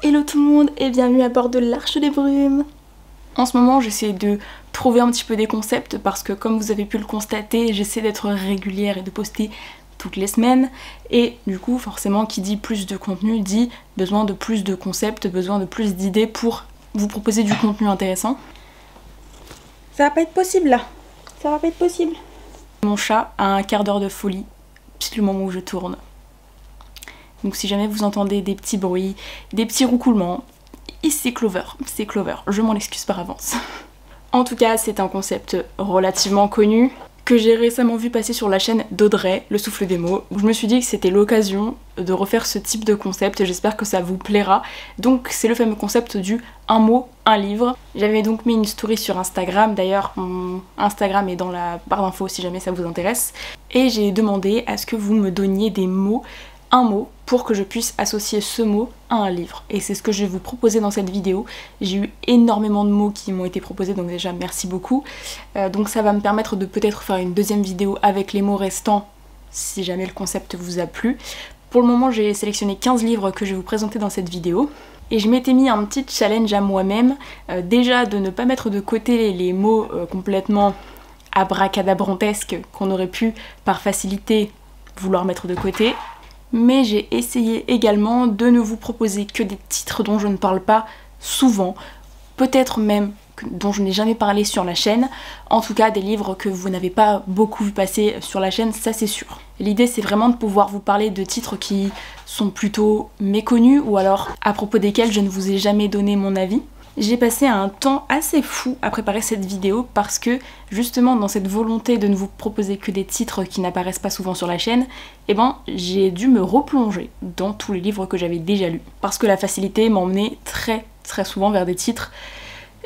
Hello tout le monde et bienvenue à bord de l'Arche des Brumes. En ce moment j'essaie de trouver un petit peu des concepts parce que comme vous avez pu le constater, j'essaie d'être régulière et de poster toutes les semaines et du coup forcément qui dit plus de contenu dit besoin de plus de concepts, besoin de plus d'idées pour vous proposer du contenu intéressant. Ça va pas être possible là, ça va pas être possible. Mon chat a un quart d'heure de folie, c'est le moment où je tourne. Donc si jamais vous entendez des petits bruits, des petits roucoulements, c'est Clover, je m'en excuse par avance. En tout cas, c'est un concept relativement connu que j'ai récemment vu passer sur la chaîne d'Audrey, Le Souffle des mots, où je me suis dit que c'était l'occasion de refaire ce type de concept, j'espère que ça vous plaira. Donc c'est le fameux concept du un mot, un livre. J'avais donc mis une story sur Instagram, d'ailleurs mon Instagram est dans la barre d'infos si jamais ça vous intéresse, et j'ai demandé à ce que vous me donniez des mots, un mot, pour que je puisse associer ce mot à un livre. Et c'est ce que je vais vous proposer dans cette vidéo. J'ai eu énormément de mots qui m'ont été proposés, donc déjà merci beaucoup. Donc ça va me permettre de peut-être faire une deuxième vidéo avec les mots restants, si jamais le concept vous a plu. Pour le moment j'ai sélectionné 15 livres que je vais vous présenter dans cette vidéo. Et je m'étais mis un petit challenge à moi-même, déjà de ne pas mettre de côté les mots complètement abracadabrantesques qu'on aurait pu par facilité vouloir mettre de côté. Mais j'ai essayé également de ne vous proposer que des titres dont je ne parle pas souvent, peut-être même dont je n'ai jamais parlé sur la chaîne, en tout cas des livres que vous n'avez pas beaucoup vu passer sur la chaîne, ça c'est sûr. L'idée c'est vraiment de pouvoir vous parler de titres qui sont plutôt méconnus ou alors à propos desquels je ne vous ai jamais donné mon avis. J'ai passé un temps assez fou à préparer cette vidéo parce que justement dans cette volonté de ne vous proposer que des titres qui n'apparaissent pas souvent sur la chaîne, eh ben j'ai dû me replonger dans tous les livres que j'avais déjà lus. Parce que la facilité m'emmenait très souvent vers des titres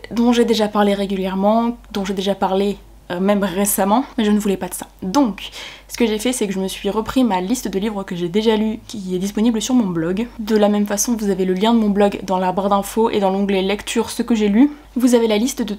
dont j'ai déjà parlé régulièrement, dont j'ai déjà parlé même récemment, mais je ne voulais pas de ça. Donc, ce que j'ai fait, c'est que je me suis repris ma liste de livres que j'ai déjà lus, qui est disponible sur mon blog. De la même façon, vous avez le lien de mon blog dans la barre d'infos et dans l'onglet lecture, ce que j'ai lu. Vous avez la liste de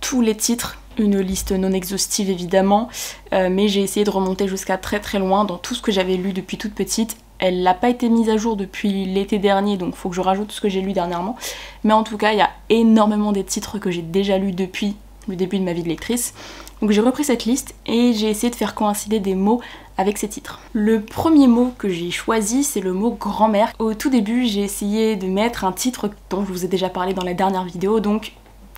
tous les titres, une liste non exhaustive évidemment, mais j'ai essayé de remonter jusqu'à très loin dans tout ce que j'avais lu depuis toute petite. Elle n'a pas été mise à jour depuis l'été dernier, donc faut que je rajoute ce que j'ai lu dernièrement. Mais en tout cas, il y a énormément des titres que j'ai déjà lus depuis le début de ma vie de lectrice. Donc j'ai repris cette liste et j'ai essayé de faire coïncider des mots avec ces titres. Le premier mot que j'ai choisi, c'est le mot grand-mère. Au tout début, j'ai essayé de mettre un titre dont je vous ai déjà parlé dans la dernière vidéo, donc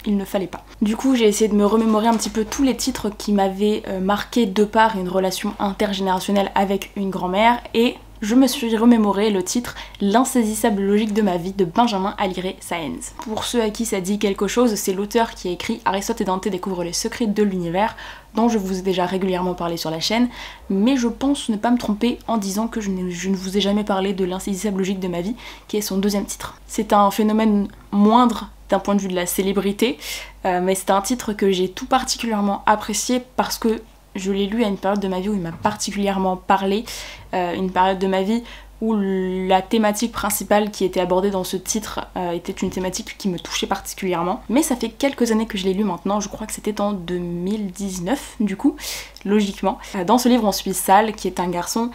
il ne fallait pas. Du coup, j'ai essayé de me remémorer un petit peu tous les titres qui m'avaient marqué de par une relation intergénérationnelle avec une grand-mère et je me suis remémoré le titre L'insaisissable logique de ma vie de Benjamin Alire Sáenz. Pour ceux à qui ça dit quelque chose, c'est l'auteur qui a écrit Aristote et Dante découvrent les secrets de l'univers, dont je vous ai déjà régulièrement parlé sur la chaîne, mais je pense ne pas me tromper en disant que je ne vous ai jamais parlé de L'insaisissable logique de ma vie, qui est son deuxième titre. C'est un phénomène moindre d'un point de vue de la célébrité, mais c'est un titre que j'ai tout particulièrement apprécié parce que je l'ai lu à une période de ma vie où il m'a particulièrement parlé, une période de ma vie où la thématique principale qui était abordée dans ce titre était une thématique qui me touchait particulièrement. Mais ça fait quelques années que je l'ai lu maintenant, je crois que c'était en 2019 du coup, logiquement. Dans ce livre on suit Sal, qui est un garçon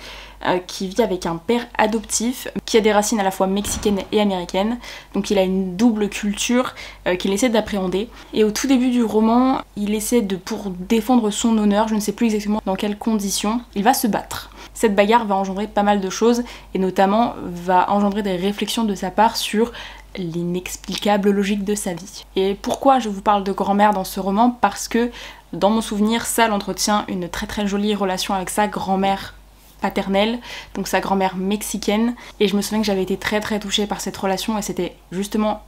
qui vit avec un père adoptif, qui a des racines à la fois mexicaines et américaines, donc il a une double culture qu'il essaie d'appréhender. Et au tout début du roman, il essaie pour défendre son honneur, je ne sais plus exactement dans quelles conditions, il va se battre. Cette bagarre va engendrer pas mal de choses, et notamment va engendrer des réflexions de sa part sur l'inexplicable logique de sa vie. Et pourquoi je vous parle de grand-mère dans ce roman? Parce que, dans mon souvenir, Sal entretient une très jolie relation avec sa grand-mère paternelle, donc sa grand-mère mexicaine, et je me souviens que j'avais été très touchée par cette relation, et c'était justement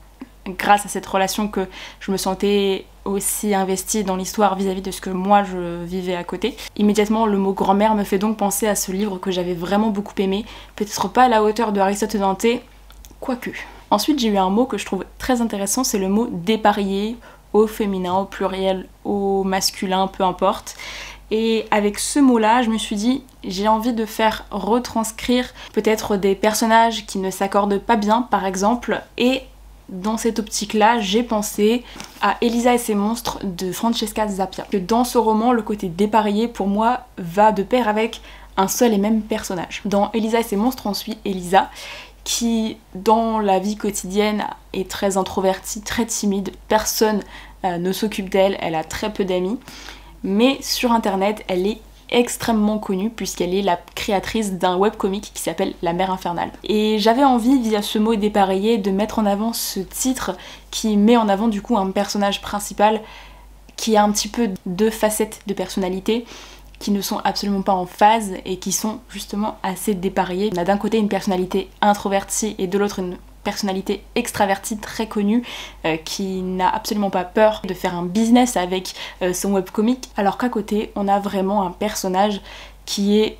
grâce à cette relation que je me sentais aussi investie dans l'histoire vis-à-vis de ce que moi je vivais à côté. Immédiatement le mot grand-mère me fait donc penser à ce livre que j'avais vraiment beaucoup aimé, peut-être pas à la hauteur de Aristote et Dante, quoique. Ensuite j'ai eu un mot que je trouve très intéressant, c'est le mot dépareillé, au féminin, au pluriel, au masculin, peu importe. Et avec ce mot-là, je me suis dit, j'ai envie de faire retranscrire peut-être des personnages qui ne s'accordent pas bien, par exemple, et dans cette optique-là, j'ai pensé à Elisa et ses monstres de Francesca Zappia. Que dans ce roman, le côté dépareillé, pour moi, va de pair avec un seul et même personnage. Dans Elisa et ses monstres, on suit Elisa, qui dans la vie quotidienne est très introvertie, très timide, personne ne s'occupe d'elle, elle a très peu d'amis, mais sur internet elle est extrêmement connue puisqu'elle est la créatrice d'un webcomic qui s'appelle La Mère Infernale. Et j'avais envie via ce mot dépareillé de mettre en avant ce titre qui met en avant du coup un personnage principal qui a un petit peu deux facettes de personnalité qui ne sont absolument pas en phase et qui sont justement assez dépareillées. On a d'un côté une personnalité introvertie et de l'autre une personnalité extravertie très connue qui n'a absolument pas peur de faire un business avec son webcomic, alors qu'à côté on a vraiment un personnage qui est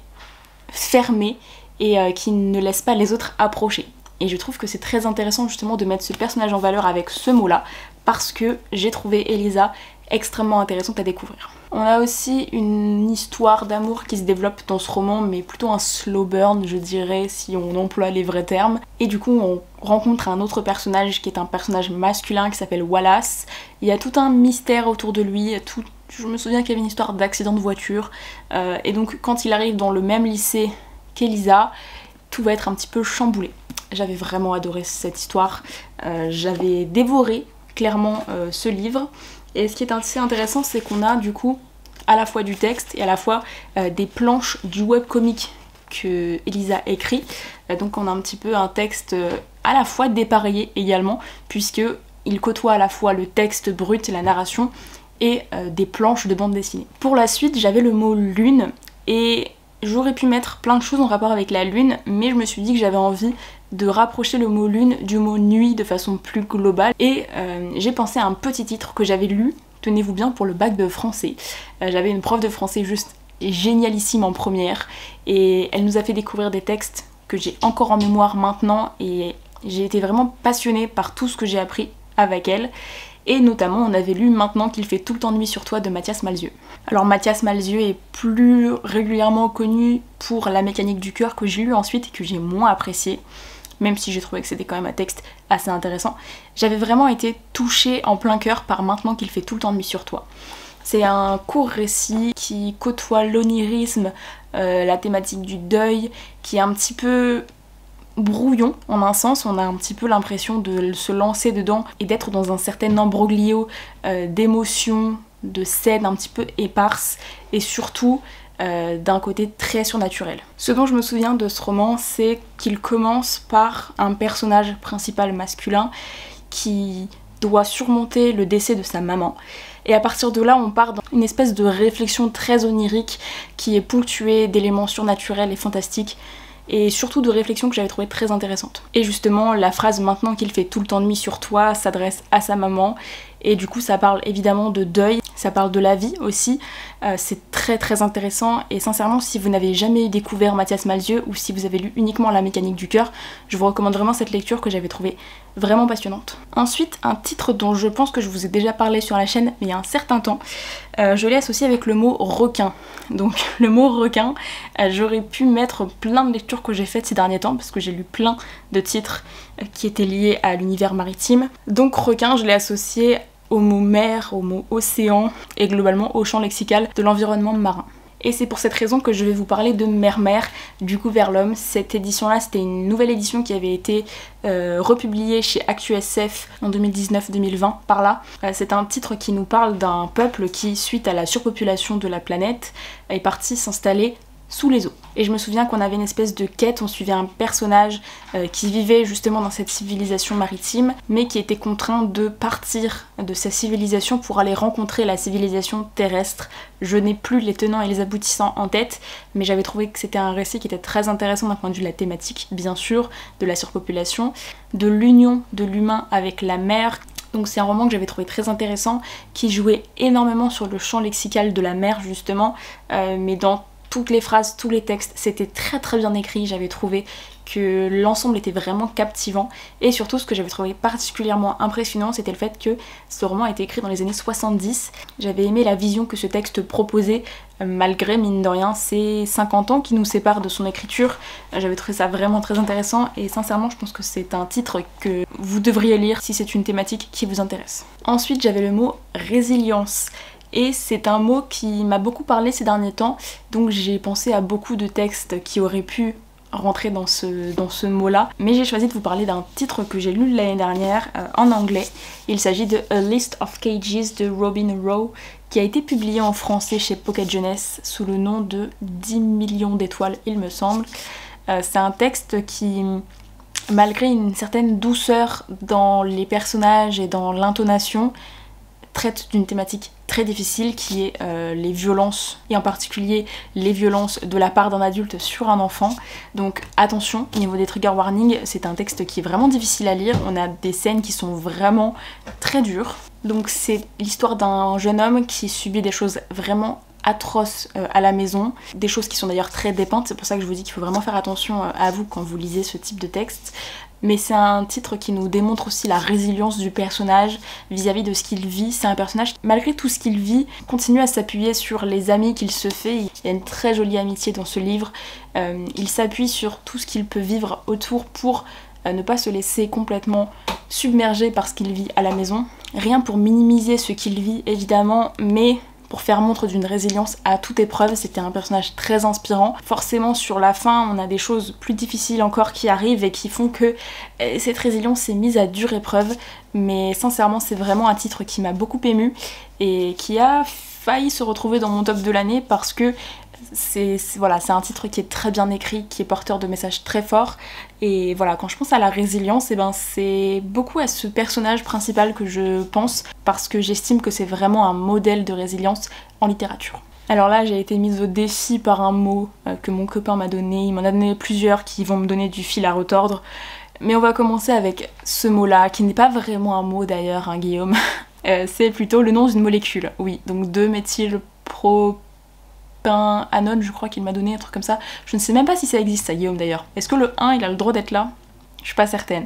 fermé et qui ne laisse pas les autres approcher. Et je trouve que c'est très intéressant justement de mettre ce personnage en valeur avec ce mot-là parce que j'ai trouvé Elisa extrêmement intéressante à découvrir. On a aussi une histoire d'amour qui se développe dans ce roman, mais plutôt un slow burn, je dirais, si on emploie les vrais termes. Et du coup, on rencontre un autre personnage qui est un personnage masculin qui s'appelle Wallace. Il y a tout un mystère autour de lui, je me souviens qu'il y avait une histoire d'accident de voiture. Et donc, quand il arrive dans le même lycée qu'Elisa, tout va être un petit peu chamboulé. J'avais vraiment adoré cette histoire. J'avais dévoré clairement ce livre. Et ce qui est assez intéressant, c'est qu'on a du coup à la fois du texte et à la fois des planches du webcomic que Elisa écrit. Donc on a un petit peu un texte à la fois dépareillé également, puisque il côtoie à la fois le texte brut et la narration et des planches de bande dessinée. Pour la suite, j'avais le mot lune et j'aurais pu mettre plein de choses en rapport avec la lune, mais je me suis dit que j'avais envie de rapprocher le mot lune du mot nuit de façon plus globale et j'ai pensé à un petit titre que j'avais lu, tenez-vous bien, pour le bac de français. J'avais une prof de français juste génialissime en première et elle nous a fait découvrir des textes que j'ai encore en mémoire maintenant et j'ai été vraiment passionnée par tout ce que j'ai appris avec elle. Et notamment on avait lu Maintenant qu'il fait tout le temps nuit sur toi de Mathias Malzieu. Alors Mathias Malzieu est plus régulièrement connu pour La mécanique du cœur que j'ai lu ensuite et que j'ai moins apprécié, même si j'ai trouvé que c'était quand même un texte assez intéressant. J'avais vraiment été touchée en plein cœur par Maintenant qu'il fait tout le temps nuit sur toi. C'est un court récit qui côtoie l'onirisme, la thématique du deuil, qui est un petit peu brouillon en un sens, on a un petit peu l'impression de se lancer dedans et d'être dans un certain imbroglio d'émotions, de scènes un petit peu éparses et surtout d'un côté très surnaturel. Ce dont je me souviens de ce roman, c'est qu'il commence par un personnage principal masculin qui doit surmonter le décès de sa maman. Et à partir de là, on part dans une espèce de réflexion très onirique qui est ponctuée d'éléments surnaturels et fantastiques et surtout de réflexions que j'avais trouvées très intéressantes. Et justement, la phrase « Maintenant qu'il fait tout le temps nuit sur toi » s'adresse à sa maman et du coup ça parle évidemment de deuil, ça parle de la vie aussi, c'est très très intéressant et sincèrement si vous n'avez jamais découvert Mathias Malzieu ou si vous avez lu uniquement La mécanique du cœur, je vous recommande vraiment cette lecture que j'avais trouvée vraiment passionnante. Ensuite, un titre dont je pense que je vous ai déjà parlé sur la chaîne mais il y a un certain temps, je l'ai associé avec le mot requin. Donc le mot requin, j'aurais pu mettre plein de lectures que j'ai faites ces derniers temps parce que j'ai lu plein de titres qui étaient liés à l'univers maritime. Donc requin, je l'ai associé au mot mer, au mot océan et globalement au champ lexical de l'environnement marin. Et c'est pour cette raison que je vais vous parler de Mer du coup vers l'homme. Cette édition-là, c'était une nouvelle édition qui avait été republiée chez ActuSF en 2019-2020, par là. C'est un titre qui nous parle d'un peuple qui, suite à la surpopulation de la planète, est parti s'installer sous les eaux. Et je me souviens qu'on avait une espèce de quête, on suivait un personnage qui vivait justement dans cette civilisation maritime, mais qui était contraint de partir de sa civilisation pour aller rencontrer la civilisation terrestre. Je n'ai plus les tenants et les aboutissants en tête, mais j'avais trouvé que c'était un récit qui était très intéressant d'un point de vue de la thématique, bien sûr, de la surpopulation, de l'union de l'humain avec la mer. Donc c'est un roman que j'avais trouvé très intéressant, qui jouait énormément sur le champ lexical de la mer justement, mais dans toutes les phrases, tous les textes, c'était très très bien écrit, j'avais trouvé que l'ensemble était vraiment captivant et surtout ce que j'avais trouvé particulièrement impressionnant c'était le fait que ce roman a été écrit dans les années 70. J'avais aimé la vision que ce texte proposait malgré mine de rien ces 50 ans qui nous séparent de son écriture. J'avais trouvé ça vraiment très intéressant et sincèrement je pense que c'est un titre que vous devriez lire si c'est une thématique qui vous intéresse. Ensuite j'avais le mot résilience. Et c'est un mot qui m'a beaucoup parlé ces derniers temps, donc j'ai pensé à beaucoup de textes qui auraient pu rentrer dans ce mot-là, mais j'ai choisi de vous parler d'un titre que j'ai lu l'année dernière en anglais. Il s'agit de A List of Cages de Robin Rowe, qui a été publié en français chez Pocket Jeunesse sous le nom de 10 millions d'étoiles, il me semble. C'est un texte qui, malgré une certaine douceur dans les personnages et dans l'intonation, traite d'une thématique très difficile qui est les violences, et en particulier les violences de la part d'un adulte sur un enfant. Donc attention, au niveau des trigger warnings, c'est un texte qui est vraiment difficile à lire, on a des scènes qui sont vraiment très dures. Donc c'est l'histoire d'un jeune homme qui subit des choses vraiment atroces à la maison, des choses qui sont d'ailleurs très dépeintes, c'est pour ça que je vous dis qu'il faut vraiment faire attention à vous quand vous lisez ce type de texte. Mais c'est un titre qui nous démontre aussi la résilience du personnage vis-à-vis de ce qu'il vit. C'est un personnage qui, malgré tout ce qu'il vit, continue à s'appuyer sur les amis qu'il se fait. Il y a une très jolie amitié dans ce livre. Il s'appuie sur tout ce qu'il peut vivre autour pour ne pas se laisser complètement submerger par ce qu'il vit à la maison. Rien pour minimiser ce qu'il vit évidemment, mais pour faire montre d'une résilience à toute épreuve. C'était un personnage très inspirant. Forcément sur la fin on a des choses plus difficiles encore qui arrivent et qui font que cette résilience est mise à dure épreuve, mais sincèrement c'est vraiment un titre qui m'a beaucoup émue et qui a failli se retrouver dans mon top de l'année parce que c'est un titre qui est très bien écrit, qui est porteur de messages très forts, et voilà, quand je pense à la résilience, c'est beaucoup à ce personnage principal que je pense, parce que j'estime que c'est vraiment un modèle de résilience en littérature. Alors là j'ai été mise au défi par un mot que mon copain m'a donné, il m'en a donné plusieurs qui vont me donner du fil à retordre, mais on va commencer avec ce mot là, qui n'est pas vraiment un mot d'ailleurs, hein, Guillaume. C'est plutôt le nom d'une molécule, oui, donc 2-méthylpropanone, je crois qu'il m'a donné un truc comme ça. Je ne sais même pas si ça existe ça, Guillaume, d'ailleurs. Est-ce que le 1 il a le droit d'être là? Je suis pas certaine.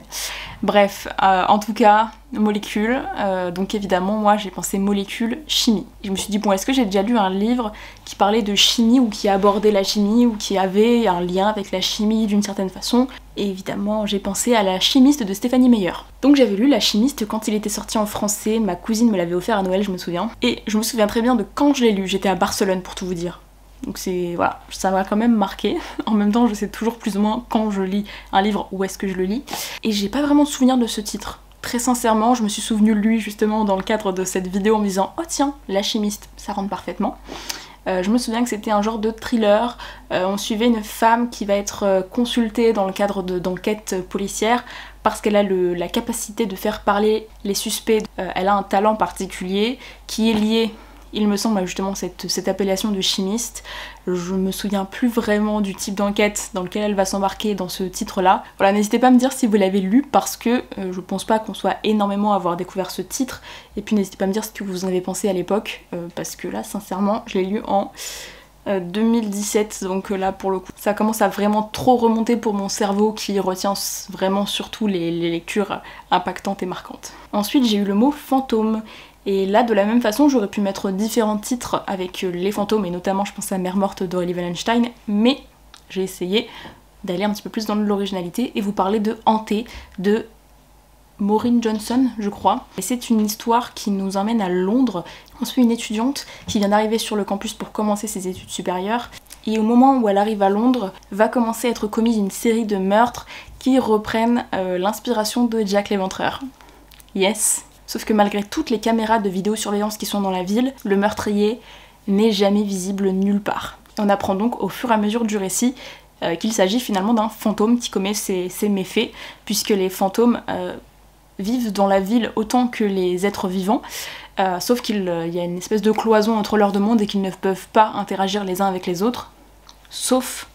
Bref, en tout cas, molécule, donc évidemment moi j'ai pensé molécule, chimie. Je me suis dit bon, est-ce que j'ai déjà lu un livre qui parlait de chimie ou qui abordait la chimie ou qui avait un lien avec la chimie d'une certaine façon? Et évidemment j'ai pensé à La Chimiste de Stéphanie Meyer. Donc j'avais lu La Chimiste quand il était sorti en français, ma cousine me l'avait offert à Noël, je me souviens. Et je me souviens très bien de quand je l'ai lu, j'étais à Barcelone pour tout vous dire. Donc voilà, ça m'a quand même marqué. En même temps, je sais toujours plus ou moins quand je lis un livre où est-ce que je le lis. Et j'ai pas vraiment de souvenir de ce titre. Très sincèrement, je me suis souvenu de lui justement dans le cadre de cette vidéo en me disant « Oh tiens, La Chimiste, ça rentre parfaitement ». Je me souviens que c'était un genre de thriller. On suivait une femme qui va être consultée dans le cadre d'enquêtes policières parce qu'elle a la capacité de faire parler les suspects. Elle a un talent particulier qui est lié, il me semble, justement cette appellation de chimiste. Je me souviens plus vraiment du type d'enquête dans lequel elle va s'embarquer dans ce titre-là. Voilà, n'hésitez pas à me dire si vous l'avez lu parce que je pense pas qu'on soit énormément à avoir découvert ce titre. Et puis n'hésitez pas à me dire ce que vous en avez pensé à l'époque parce que là, sincèrement, je l'ai lu en 2017, donc là pour le coup ça commence à vraiment trop remonter pour mon cerveau qui retient vraiment surtout les lectures impactantes et marquantes. Ensuite j'ai eu le mot fantôme. Et là, de la même façon, j'aurais pu mettre différents titres avec les fantômes, et notamment je pense à Mère morte d'Aurélie Wallenstein, mais j'ai essayé d'aller un petit peu plus dans l'originalité et vous parler de Hanté de Maureen Johnson, je crois. Et c'est une histoire qui nous emmène à Londres. On suit une étudiante qui vient d'arriver sur le campus pour commencer ses études supérieures, et au moment où elle arrive à Londres, va commencer à être commise une série de meurtres qui reprennent l'inspiration de Jack l'Éventreur. Yes! Sauf que malgré toutes les caméras de vidéosurveillance qui sont dans la ville, le meurtrier n'est jamais visible nulle part. On apprend donc au fur et à mesure du récit qu'il s'agit finalement d'un fantôme qui commet ces méfaits, puisque les fantômes vivent dans la ville autant que les êtres vivants, sauf qu'il y a une espèce de cloison entre leurs deux mondes et qu'ils ne peuvent pas interagir les uns avec les autres, sauf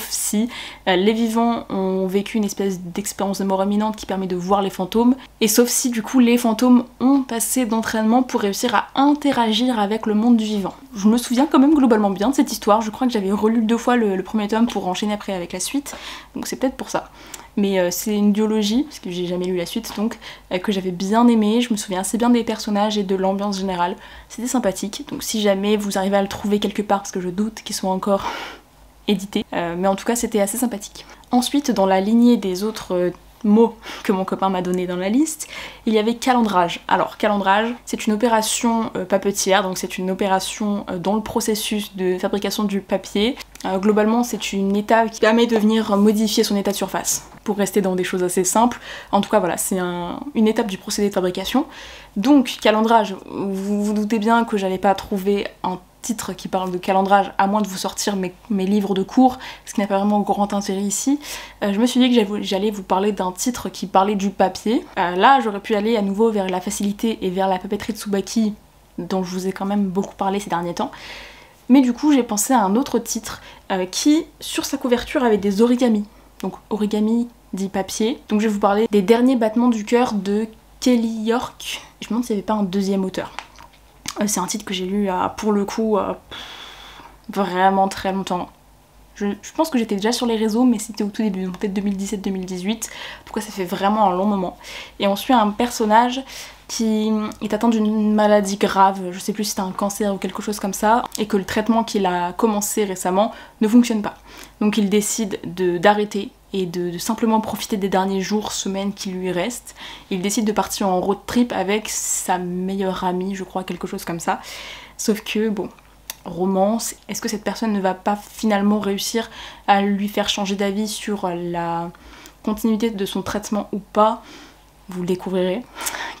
si les vivants ont vécu une espèce d'expérience de mort imminente qui permet de voir les fantômes, et sauf si du coup les fantômes ont assez d'entraînement pour réussir à interagir avec le monde du vivant. Je me souviens quand même globalement bien de cette histoire, je crois que j'avais relu 2 fois le premier tome pour enchaîner après avec la suite, donc c'est peut-être pour ça. Mais c'est une duologie, parce que j'ai jamais lu la suite, donc que j'avais bien aimé, je me souviens assez bien des personnages et de l'ambiance générale, c'était sympathique, donc si jamais vous arrivez à le trouver quelque part, parce que je doute qu'il soit encore édité, mais en tout cas c'était assez sympathique. Ensuite, dans la lignée des autres mot que mon copain m'a donné dans la liste, il y avait calendrage. Alors calendrage, c'est une opération papetière, donc c'est une opération dans le processus de fabrication du papier. Globalement, c'est une étape qui permet de venir modifier son état de surface, pour rester dans des choses assez simples. En tout cas voilà, c'est une étape du procédé de fabrication. Donc calendrage, vous vous doutez bien que j'allais pas trouver un titre qui parle de calendrage à moins de vous sortir mes livres de cours, ce qui n'a pas vraiment grand intérêt ici. Je me suis dit que j'allais vous parler d'un titre qui parlait du papier. Là j'aurais pu aller à nouveau vers la facilité et vers la papeterie de Tsubaki, dont je vous ai quand même beaucoup parlé ces derniers temps. Mais du coup j'ai pensé à un autre titre qui sur sa couverture avait des origamis. Donc origami dit papier. Donc je vais vous parler des derniers battements du cœur de Kelly York. Je me demande s'il n'y avait pas un deuxième auteur. C'est un titre que j'ai lu pour le coup vraiment très longtemps. Je pense que j'étais déjà sur les réseaux, mais c'était au tout début, peut-être 2017-2018. Pourquoi ça fait vraiment un long moment. Et on suit un personnage qui est atteint d'une maladie grave, je sais plus si c'était un cancer ou quelque chose comme ça, et que le traitement qu'il a commencé récemment ne fonctionne pas. Donc il décide d'arrêter et de simplement profiter des derniers jours, semaines qui lui restent. Il décide de partir en road trip avec sa meilleure amie, je crois, quelque chose comme ça. Sauf que, bon, romance, est-ce que cette personne ne va pas finalement réussir à lui faire changer d'avis sur la continuité de son traitement ou pas? Vous le découvrirez.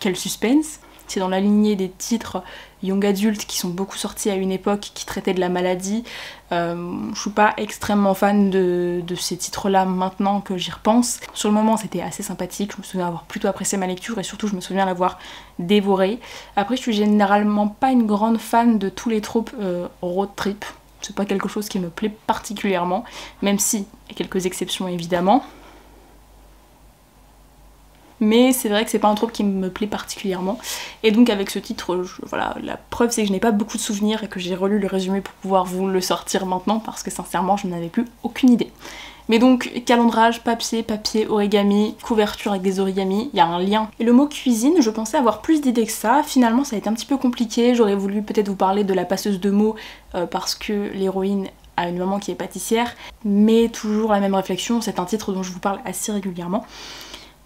Quel suspense! C'est dans la lignée des titres young adult qui sont beaucoup sortis à une époque qui traitaient de la maladie. Je suis pas extrêmement fan de ces titres-là maintenant que j'y repense. Sur le moment c'était assez sympathique, je me souviens avoir plutôt apprécié ma lecture et surtout je me souviens l'avoir dévoré. Après je suis généralement pas une grande fan de tous les tropes road trip. C'est pas quelque chose qui me plaît particulièrement, même si il y a quelques exceptions évidemment. Mais c'est vrai que c'est pas un trope qui me plaît particulièrement. Et donc avec ce titre, voilà, la preuve c'est que je n'ai pas beaucoup de souvenirs et que j'ai relu le résumé pour pouvoir vous le sortir maintenant parce que sincèrement je n'avais plus aucune idée. Mais donc calendrage, papier, origami, couverture avec des origamis, il y a un lien. Et le mot cuisine, je pensais avoir plus d'idées que ça, finalement ça a été un petit peu compliqué, j'aurais voulu peut-être vous parler de la passeuse de mots parce que l'héroïne a une maman qui est pâtissière, mais toujours la même réflexion, c'est un titre dont je vous parle assez régulièrement.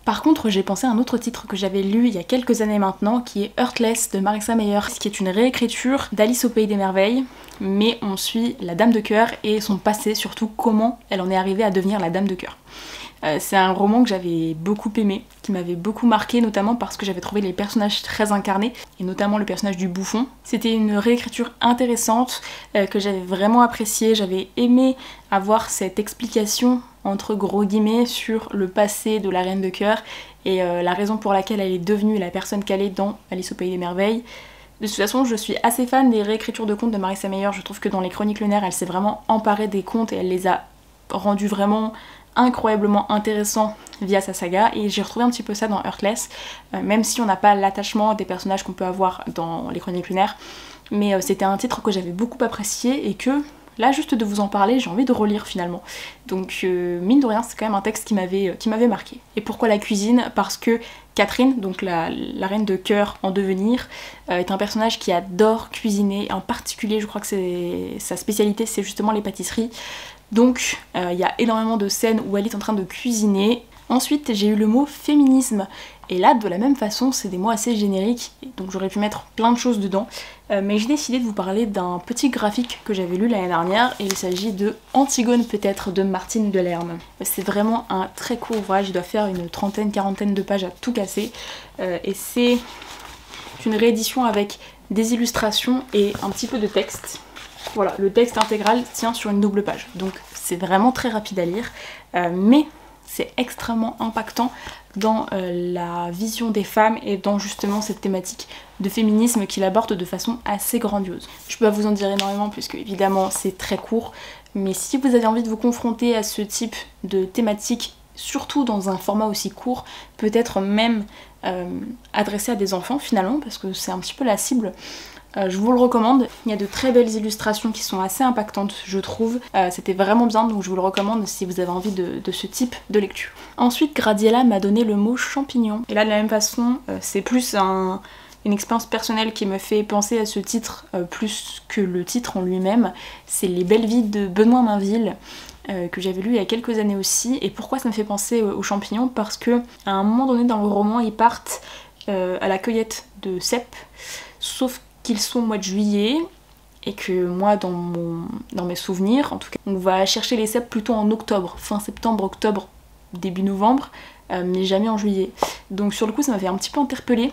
Par contre, j'ai pensé à un autre titre que j'avais lu il y a quelques années maintenant, qui est Heartless de Marissa Meyer, qui est une réécriture d'Alice au Pays des Merveilles, mais on suit la Dame de Cœur et son passé, surtout comment elle en est arrivée à devenir la Dame de Cœur. C'est un roman que j'avais beaucoup aimé, qui m'avait beaucoup marqué, notamment parce que j'avais trouvé les personnages très incarnés, et notamment le personnage du bouffon. C'était une réécriture intéressante, que j'avais vraiment appréciée, j'avais aimé avoir cette explication entre gros guillemets sur le passé de la Reine de Cœur et la raison pour laquelle elle est devenue la personne qu'elle est dans Alice au Pays des Merveilles. De toute façon, je suis assez fan des réécritures de contes de Marissa Meyer, je trouve que dans les Chroniques lunaires, elle s'est vraiment emparée des contes et elle les a rendus vraiment incroyablement intéressants via sa saga, et j'ai retrouvé un petit peu ça dans Heartless, même si on n'a pas l'attachement des personnages qu'on peut avoir dans les Chroniques lunaires, mais c'était un titre que j'avais beaucoup apprécié et que là, juste de vous en parler, j'ai envie de relire finalement. Donc mine de rien, c'est quand même un texte qui m'avait marqué. Et pourquoi la cuisine? Parce que Catherine, donc la reine de cœur en devenir, est un personnage qui adore cuisiner. En particulier, je crois que sa spécialité, c'est justement les pâtisseries. Donc il y a énormément de scènes où elle est en train de cuisiner. Ensuite, j'ai eu le mot féminisme. Et là, de la même façon, c'est des mots assez génériques, donc j'aurais pu mettre plein de choses dedans. Mais j'ai décidé de vous parler d'un petit graphique que j'avais lu l'année dernière, et il s'agit de Antigone peut-être de Martine Delerme. C'est vraiment un très court ouvrage, il doit faire une trentaine, quarantaine de pages à tout casser. Et c'est une réédition avec des illustrations et un petit peu de texte. Voilà, le texte intégral tient sur une double page, donc c'est vraiment très rapide à lire, mais c'est extrêmement impactant dans la vision des femmes et dans justement cette thématique de féminisme qu'il aborde de façon assez grandiose. Je peux pas vous en dire énormément puisque évidemment c'est très court, mais si vous avez envie de vous confronter à ce type de thématique, surtout dans un format aussi court, peut-être même adressé à des enfants finalement, parce que c'est un petit peu la cible, je vous le recommande. Il y a de très belles illustrations qui sont assez impactantes, je trouve. C'était vraiment bien, donc je vous le recommande si vous avez envie de ce type de lecture. Ensuite, Gradiella m'a donné le mot champignon. Et là, de la même façon, c'est plus Une expérience personnelle qui me fait penser à ce titre plus que le titre en lui-même, c'est Les Belles Vies de Benoît Mainville, que j'avais lu il y a quelques années aussi. Et pourquoi ça me fait penser aux champignons? Parce que à un moment donné dans le roman, ils partent à la cueillette de cèpes, sauf qu'ils sont au mois de juillet, et que moi, dans mes souvenirs, en tout cas, on va chercher les cèpes plutôt en octobre, fin septembre, octobre, début novembre, mais jamais en juillet. Donc sur le coup, ça m'avait un petit peu interpellée.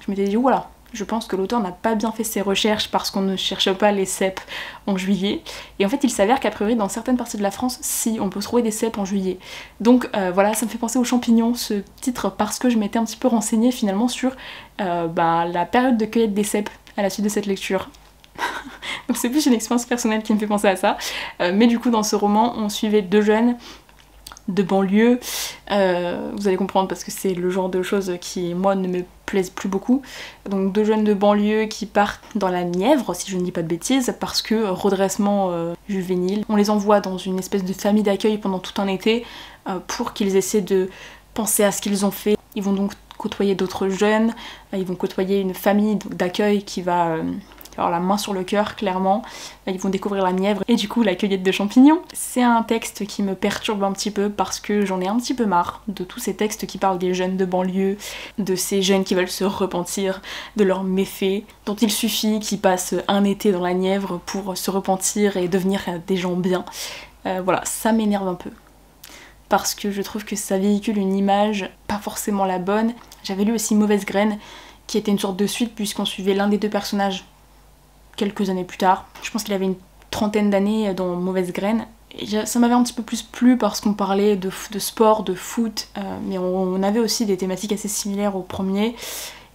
Je m'étais dit, voilà, je pense que l'auteur n'a pas bien fait ses recherches parce qu'on ne cherche pas les cèpes en juillet. Et en fait, il s'avère qu'a priori, dans certaines parties de la France, si, on peut trouver des cèpes en juillet. Donc voilà, ça me fait penser aux champignons, ce titre, parce que je m'étais un petit peu renseignée finalement sur la période de cueillette des cèpes à la suite de cette lecture. Donc c'est plus une expérience personnelle qui me fait penser à ça. Mais du coup, dans ce roman, on suivait deux jeunes de banlieue, vous allez comprendre parce que c'est le genre de choses qui, moi, ne me plaisent plus beaucoup. Donc deux jeunes de banlieue qui partent dans la Nièvre, si je ne dis pas de bêtises, parce que redressement juvénile. On les envoie dans une espèce de famille d'accueil pendant tout un été pour qu'ils essaient de penser à ce qu'ils ont fait. Ils vont donc côtoyer d'autres jeunes, ils vont côtoyer une famille d'accueil qui va... alors la main sur le cœur, clairement. Ils vont découvrir la Nièvre et du coup la cueillette de champignons. C'est un texte qui me perturbe un petit peu parce que j'en ai un petit peu marre de tous ces textes qui parlent des jeunes de banlieue, de ces jeunes qui veulent se repentir de leurs méfaits, dont il suffit qu'ils passent un été dans la Nièvre pour se repentir et devenir des gens bien. Voilà, ça m'énerve un peu. Parce que je trouve que ça véhicule une image pas forcément la bonne. J'avais lu aussi Mauvaise Graine, qui était une sorte de suite puisqu'on suivait l'un des deux personnages quelques années plus tard. Je pense qu'il avait une trentaine d'années dans Mauvaise Graine. Et ça m'avait un petit peu plus plu parce qu'on parlait de sport, de foot, mais on avait aussi des thématiques assez similaires au premier.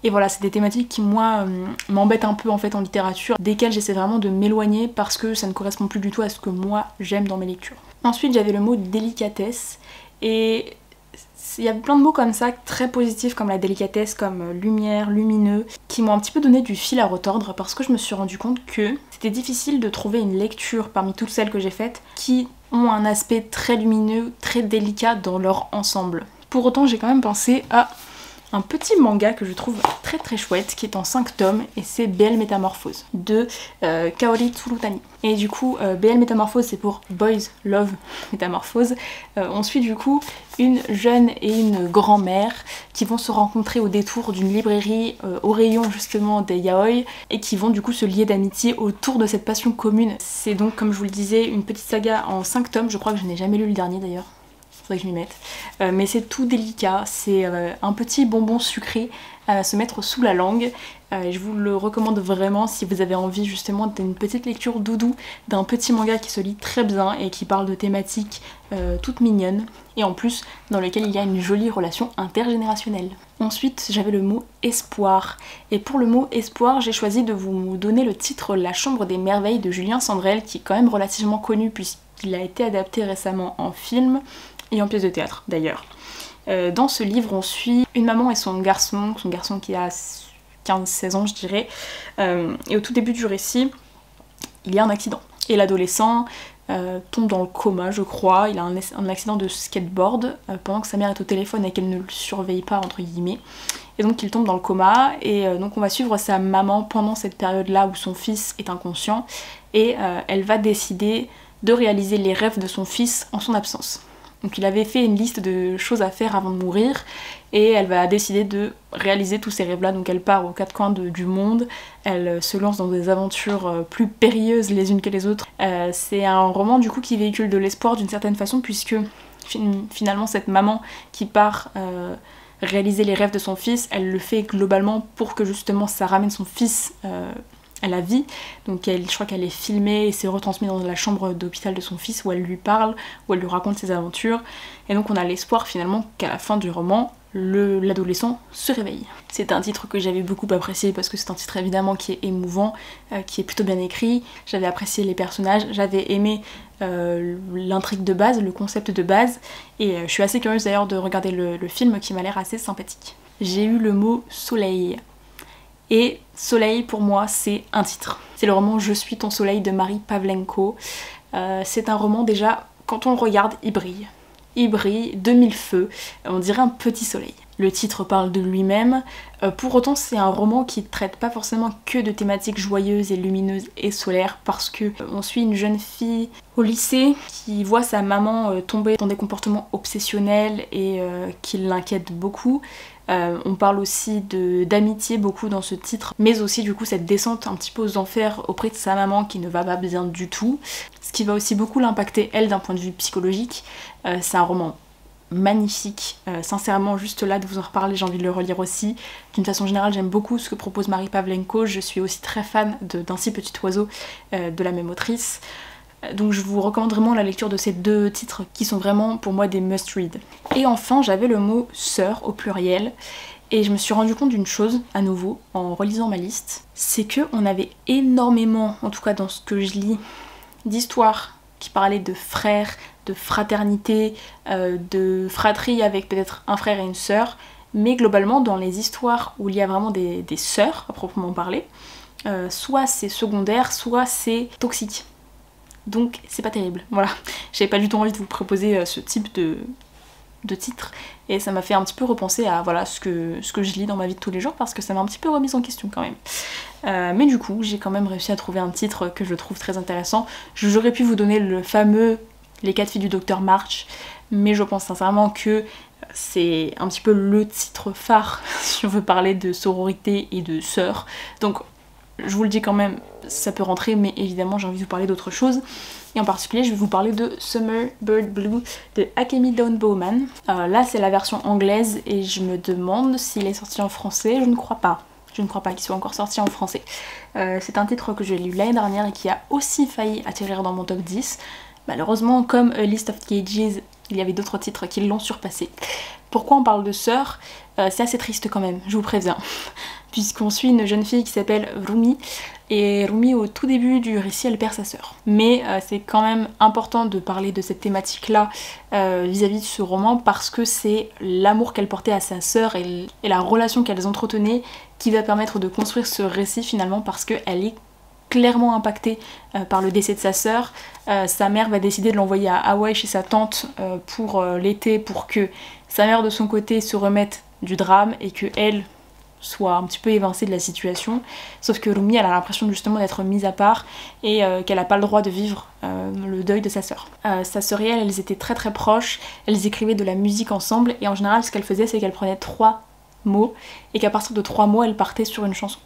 Et voilà, c'est des thématiques qui, moi, m'embêtent un peu en fait en littérature, desquelles j'essaie vraiment de m'éloigner parce que ça ne correspond plus du tout à ce que moi j'aime dans mes lectures. Ensuite, j'avais le mot délicatesse, et il y a plein de mots comme ça, très positifs, comme la délicatesse, comme lumière, lumineux, qui m'ont un petit peu donné du fil à retordre parce que je me suis rendu compte que c'était difficile de trouver une lecture parmi toutes celles que j'ai faites qui ont un aspect très lumineux, très délicat dans leur ensemble. Pour autant, j'ai quand même pensé à un petit manga que je trouve très très chouette, qui est en 5 tomes, et c'est BL Métamorphose de Kaori Tsurutani. Et du coup, BL Métamorphose, c'est pour Boys Love Métamorphose. On suit du coup une jeune et une grand-mère qui vont se rencontrer au détour d'une librairie au rayon justement des yaoi, et qui vont du coup se lier d'amitié autour de cette passion commune. C'est donc, comme je vous le disais, une petite saga en 5 tomes, je crois que je n'ai jamais lu le dernier d'ailleurs. Faudrait que je m'y mette. Mais c'est tout délicat, c'est un petit bonbon sucré à se mettre sous la langue. Je vous le recommande vraiment si vous avez envie justement d'une petite lecture doudou, d'un petit manga qui se lit très bien et qui parle de thématiques toutes mignonnes, et en plus dans lequel il y a une jolie relation intergénérationnelle. Ensuite, j'avais le mot espoir, et pour le mot espoir, j'ai choisi de vous donner le titre La Chambre des Merveilles de Julien Sandrel, qui est quand même relativement connu puisqu'il a été adapté récemment en film et en pièce de théâtre d'ailleurs. Dans ce livre, on suit une maman et son garçon qui a 15-16 ans je dirais, et au tout début du récit, il y a un accident. Et l'adolescent tombe dans le coma, je crois. Il a un accident de skateboard pendant que sa mère est au téléphone et qu'elle ne le surveille pas, entre guillemets. Et donc il tombe dans le coma, et donc on va suivre sa maman pendant cette période-là où son fils est inconscient, et elle va décider de réaliser les rêves de son fils en son absence. Donc il avait fait une liste de choses à faire avant de mourir, et elle va décider de réaliser tous ces rêves-là. Donc elle part aux quatre coins du monde, elle se lance dans des aventures plus périlleuses les unes que les autres. C'est un roman du coup qui véhicule de l'espoir d'une certaine façon, puisque finalement cette maman qui part réaliser les rêves de son fils, elle le fait globalement pour que justement ça ramène son fils à la vie. Donc je crois qu'elle est filmée et c'est retransmis dans la chambre d'hôpital de son fils où elle lui parle, où elle lui raconte ses aventures. Et donc on a l'espoir finalement qu'à la fin du roman, l'adolescent se réveille. C'est un titre que j'avais beaucoup apprécié parce que c'est un titre évidemment qui est émouvant, qui est plutôt bien écrit. J'avais apprécié les personnages, j'avais aimé l'intrigue de base, le concept de base, et je suis assez curieuse d'ailleurs de regarder le film qui m'a l'air assez sympathique. J'ai eu le mot soleil. Et Soleil, pour moi, c'est un titre. C'est le roman Je suis ton soleil de Marie Pavlenko. C'est un roman, déjà, quand on le regarde, il brille. Il brille de mille feux, on dirait un petit soleil. le titre parle de lui-même. Pour autant, c'est un roman qui traite pas forcément que de thématiques joyeuses et lumineuses et solaires, parce que on suit une jeune fille au lycée qui voit sa maman tomber dans des comportements obsessionnels et qui l'inquiète beaucoup. On parle aussi d'amitié beaucoup dans ce titre, mais aussi du coup cette descente un petit peu aux enfers auprès de sa maman qui ne va pas bien du tout, ce qui va aussi beaucoup l'impacter elle d'un point de vue psychologique. C'est un roman magnifique, sincèrement juste là de vous en reparler j'ai envie de le relire aussi. D'une façon générale j'aime beaucoup ce que propose Marie Pavlenko, je suis aussi très fan d'Ainsi petit oiseau de la même autrice. Donc je vous recommande vraiment la lecture de ces deux titres qui sont vraiment pour moi des must-read. Et enfin j'avais le mot sœur au pluriel et je me suis rendu compte d'une chose à nouveau en relisant ma liste, c'est que on avait énormément, en tout cas dans ce que je lis, d'histoires qui parlaient de frères, de fraternité, de fratrie avec peut-être un frère et une sœur, mais globalement dans les histoires où il y a vraiment des sœurs à proprement parler, soit c'est secondaire, soit c'est toxique. Donc c'est pas terrible, voilà. J'avais pas du tout envie de vous proposer ce type de titre et ça m'a fait un petit peu repenser à voilà, ce que je lis dans ma vie de tous les jours parce que ça m'a un petit peu remise en question quand même. Mais du coup j'ai quand même réussi à trouver un titre que je trouve très intéressant. J'aurais pu vous donner le fameux Les 4 filles du docteur March, mais je pense sincèrement que c'est un petit peu le titre phare si on veut parler de sororité et de sœurs. Donc je vous le dis quand même, ça peut rentrer, mais évidemment j'ai envie de vous parler d'autre chose. Et en particulier, je vais vous parler de Summer Bird Blue de Akemi Dawn Bowman. Là, c'est la version anglaise et je me demande s'il est sorti en français. Je ne crois pas. Je ne crois pas qu'il soit encore sorti en français. C'est un titre que j'ai lu l'année dernière et qui a aussi failli atterrir dans mon top 10. Malheureusement, comme A List of Cages, il y avait d'autres titres qui l'ont surpassé. Pourquoi on parle de sœurs? C'est assez triste quand même, je vous préviens. Puisqu'on suit une jeune fille qui s'appelle Rumi, et Rumi au tout début du récit elle perd sa sœur. Mais c'est quand même important de parler de cette thématique là vis-à-vis de ce roman parce que c'est l'amour qu'elle portait à sa sœur et la relation qu'elles entretenaient qui va permettre de construire ce récit finalement parce qu'elle est clairement impactée par le décès de sa sœur. Sa mère va décider de l'envoyer à Hawaï chez sa tante pour l'été pour que sa mère de son côté se remette du drame et que elle soit un petit peu évincée de la situation, sauf que Rumi elle a l'impression justement d'être mise à part et qu'elle n'a pas le droit de vivre le deuil de sa sœur. Sa sœur et elle, elles étaient très très proches, elles écrivaient de la musique ensemble et en général ce qu'elle faisait c'est qu'elle prenait 3 mots et qu'à partir de 3 mots elle partait sur une chanson.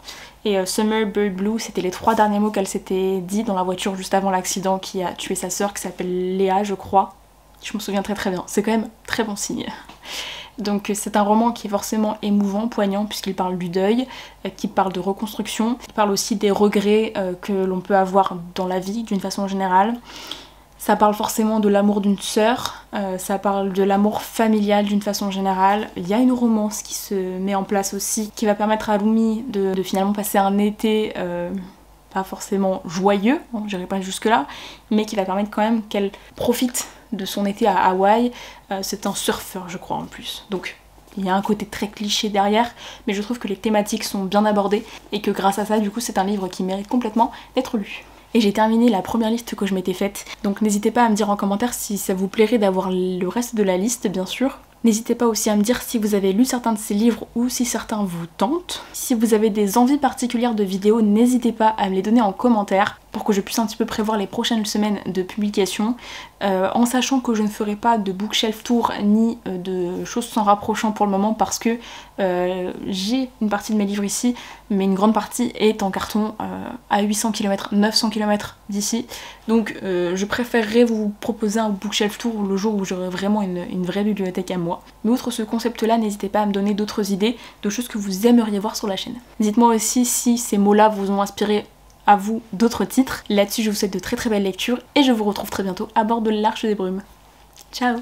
Et Summer Bird Blue c'était les 3 derniers mots qu'elle s'était dit dans la voiture juste avant l'accident qui a tué sa sœur qui s'appelle Léa je crois, je me souviens très très bien, c'est quand même très bon signe. Donc c'est un roman qui est forcément émouvant, poignant, puisqu'il parle du deuil, qui parle de reconstruction, il parle aussi des regrets que l'on peut avoir dans la vie d'une façon générale. Ça parle forcément de l'amour d'une sœur, ça parle de l'amour familial d'une façon générale. Il y a une romance qui se met en place aussi, qui va permettre à Rumi de finalement passer un été pas forcément joyeux, j'irai pas jusque là, mais qui va permettre quand même qu'elle profite de son été à Hawaï. C'est un surfeur je crois en plus, donc il y a un côté très cliché derrière, mais je trouve que les thématiques sont bien abordées et que grâce à ça du coup c'est un livre qui mérite complètement d'être lu. Et j'ai terminé la première liste que je m'étais faite, donc n'hésitez pas à me dire en commentaire si ça vous plairait d'avoir le reste de la liste bien sûr. N'hésitez pas aussi à me dire si vous avez lu certains de ces livres ou si certains vous tentent. Si vous avez des envies particulières de vidéos, n'hésitez pas à me les donner en commentaire pour que je puisse un petit peu prévoir les prochaines semaines de publication, en sachant que je ne ferai pas de bookshelf tour ni de choses s'en rapprochant pour le moment parce que j'ai une partie de mes livres ici, mais une grande partie est en carton à 800 km, 900 km d'ici, donc je préférerais vous proposer un bookshelf tour le jour où j'aurai vraiment une vraie bibliothèque à moi. Mais outre ce concept là, n'hésitez pas à me donner d'autres idées, de choses que vous aimeriez voir sur la chaîne. Dites-moi aussi si ces mots là vous ont inspiré à vous d'autres titres. Là-dessus je vous souhaite de très très belles lectures et je vous retrouve très bientôt à bord de l'Arche des Brumes. Ciao!